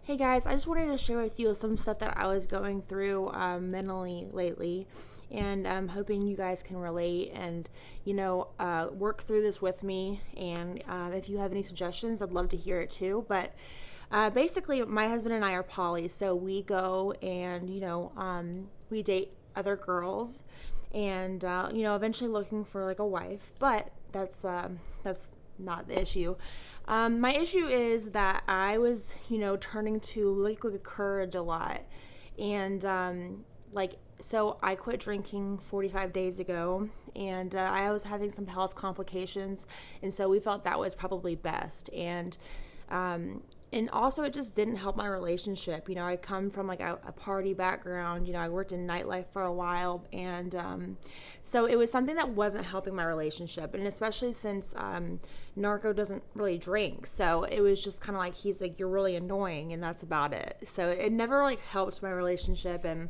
Hey guys, I just wanted to share with you some stuff that I was going through mentally lately, and I'm hoping you guys can relate and work through this with me. And if you have any suggestions, I'd love to hear it too. But basically, my husband and I are poly, so we go and we date other girls, and eventually looking for like a wife. But that's not the issue. My issue is that I was, turning to liquid courage a lot. And, so I quit drinking 45 days ago, and I was having some health complications. And so we felt that was probably best. And also it just didn't help my relationship. I come from like a party background. I worked in nightlife for a while, and so it was something that wasn't helping my relationship, and especially since Narco doesn't really drink, so it was just kind of like, he's like, you're really annoying, and that's about it. So it never like helped my relationship, and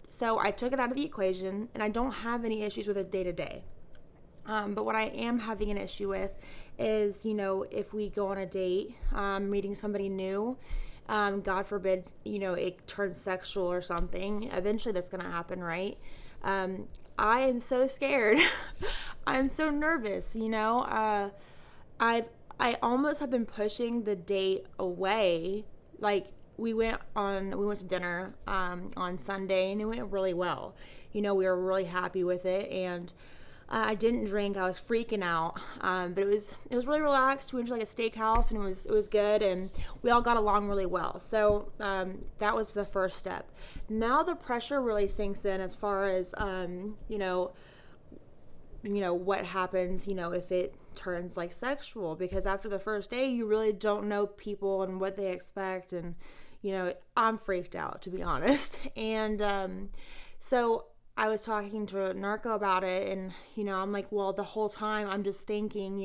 so I took it out of the equation, and I don't have any issues with it day to day. But what I am having an issue with is, if we go on a date, meeting somebody new, God forbid, it turns sexual or something. Eventually that's going to happen, right? I am so scared. I'm so nervous, I almost have been pushing the date away. Like, we went to dinner on Sunday, and it went really well. We were really happy with it, and I didn't drink. I was freaking out, but it was really relaxed. We went to like a steakhouse, and it was good, and we all got along really well. So that was the first step. Now the pressure really sinks in as far as what happens, if it turns like sexual, because after the first day you really don't know people and what they expect, and I'm freaked out, to be honest. And so I was talking to Narco about it, and I'm like, well, the whole time I'm just thinking,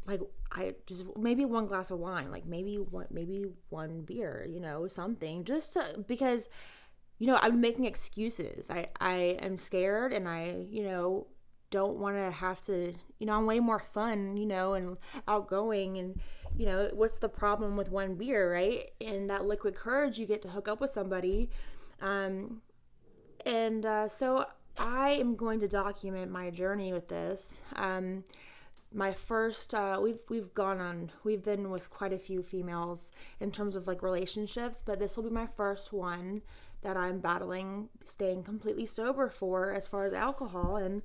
like, I just maybe one glass of wine, like maybe one beer, something, just because I'm making excuses. I am scared, and I don't want to have to, I'm way more fun, and outgoing, and what's the problem with one beer, right? And that liquid courage, you get to hook up with somebody. So I am going to document my journey with this. My first, we've been with quite a few females in terms of like relationships, but this will be my first one that I'm battling staying completely sober for, as far as alcohol. And,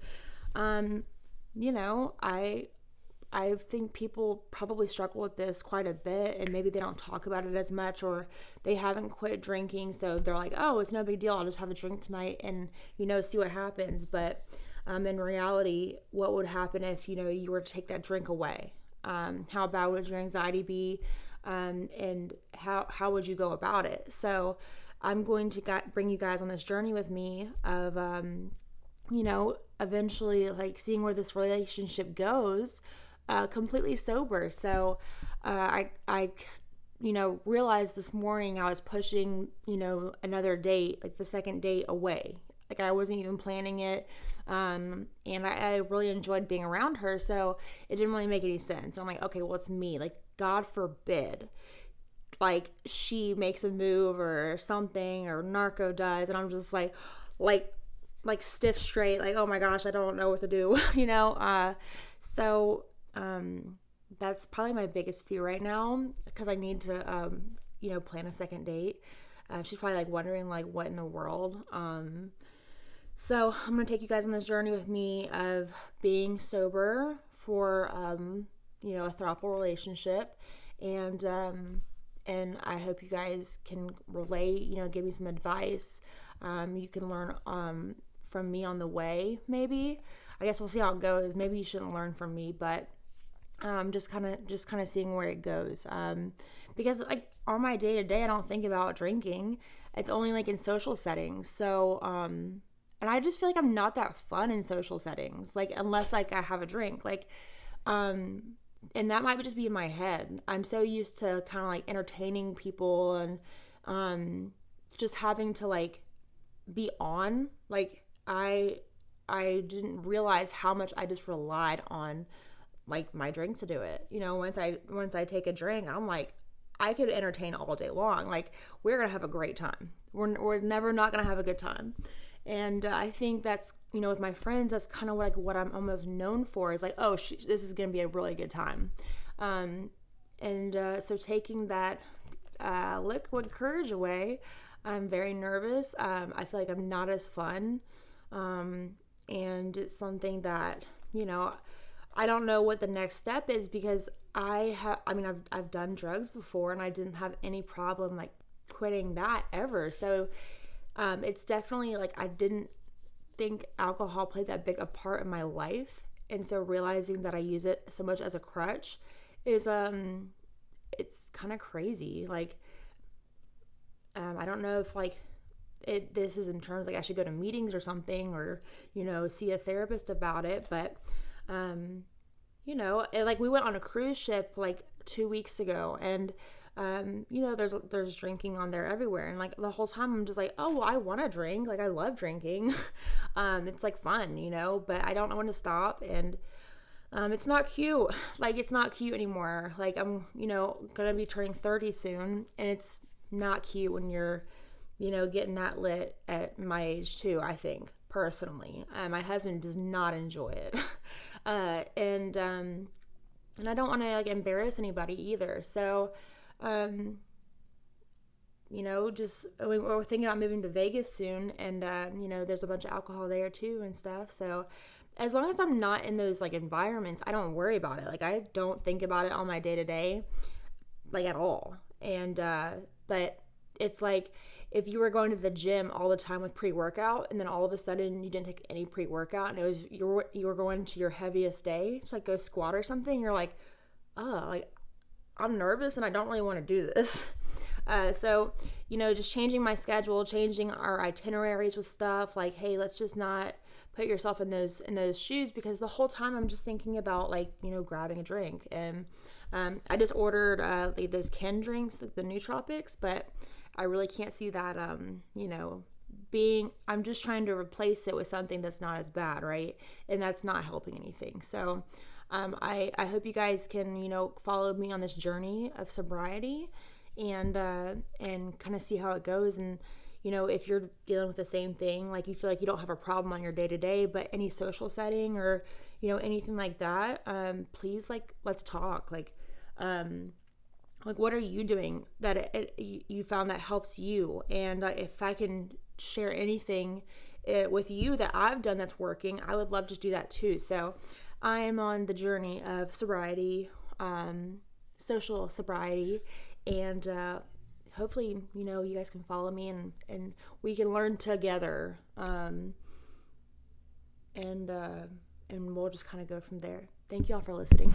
I think people probably struggle with this quite a bit, and maybe they don't talk about it as much, or they haven't quit drinking, so they're like, oh, it's no big deal, I'll just have a drink tonight and see what happens. But in reality, what would happen if you were to take that drink away? How bad would your anxiety be, and how would you go about it? So I'm going to bring you guys on this journey with me of eventually like seeing where this relationship goes, completely sober. So I realized this morning I was pushing, another date, like the second date, away. Like, I wasn't even planning it. And I really enjoyed being around her, so it didn't really make any sense. I'm like, okay, well, it's me. Like, God forbid, like, she makes a move or something, or Narco does, and I'm just like stiff straight, like, oh my gosh, I don't know what to do. So that's probably my biggest fear right now, because I need to plan a second date. She's probably like wondering like, what in the world. So I'm gonna take you guys on this journey with me of being sober for a throuple relationship, and I hope you guys can relate, give me some advice. You can learn from me on the way, maybe. I guess we'll see how it goes. Maybe you shouldn't learn from me, but just kind of seeing where it goes. Because like on my day to day, I don't think about drinking. It's only like in social settings. So and I just feel like I'm not that fun in social settings, like, unless like I have a drink, like, and that might just be in my head. I'm so used to kind of like entertaining people, and just having to like be on. Like, I didn't realize how much I just relied on like my drink to do it. Once I take a drink, I'm like, I could entertain all day long. Like, we're going to have a great time. We're never not going to have a good time. And I think that's, with my friends, that's kind of like what I'm almost known for, is like, oh, this is going to be a really good time. So taking that liquid courage away, I'm very nervous. I feel like I'm not as fun. And it's something that, I don't know what the next step is, because I've done drugs before and I didn't have any problem like quitting that ever. So it's definitely like, I didn't think alcohol played that big a part in my life. And so realizing that I use it so much as a crutch is, it's kind of crazy. Like, I don't know if like this is in terms like I should go to meetings or something, or, see a therapist about it. But, like we went on a cruise ship like 2 weeks ago, and, there's drinking on there everywhere. And like the whole time I'm just like, oh, well, I want to drink. Like, I love drinking. It's like fun, but I don't want to stop. And, it's not cute. Like, it's not cute anymore. Like, I'm, going to be turning 30 soon, and it's not cute when you're, getting that lit at my age too, I think, personally. My husband does not enjoy it. And I don't want to like embarrass anybody either. So, we're thinking about moving to Vegas soon, and, there's a bunch of alcohol there too and stuff. So as long as I'm not in those like environments, I don't worry about it. Like, I don't think about it on my day to day, like at all. And, but it's like, if you were going to the gym all the time with pre-workout, and then all of a sudden you didn't take any pre-workout, and it was you were going to your heaviest day to like go squat or something, you're like, oh, like I'm nervous and I don't really want to do this. So, just changing my schedule, changing our itineraries with stuff, like, hey, let's just not put yourself in those shoes, because the whole time I'm just thinking about like, grabbing a drink. And I just ordered like those Ken drinks, like the nootropics, but I really can't see that, I'm just trying to replace it with something that's not as bad, right? And that's not helping anything. So I hope you guys can, follow me on this journey of sobriety, and kind of see how it goes. And, if you're dealing with the same thing, like you feel like you don't have a problem on your day to day, but any social setting or, anything like that, please, like, let's talk. Like, what are you doing that you found that helps you? And if I can share anything with you that I've done that's working, I would love to do that too. So I am on the journey of sobriety, social sobriety, and hopefully, you guys can follow me, and we can learn together, and we'll just kind of go from there. Thank you all for listening.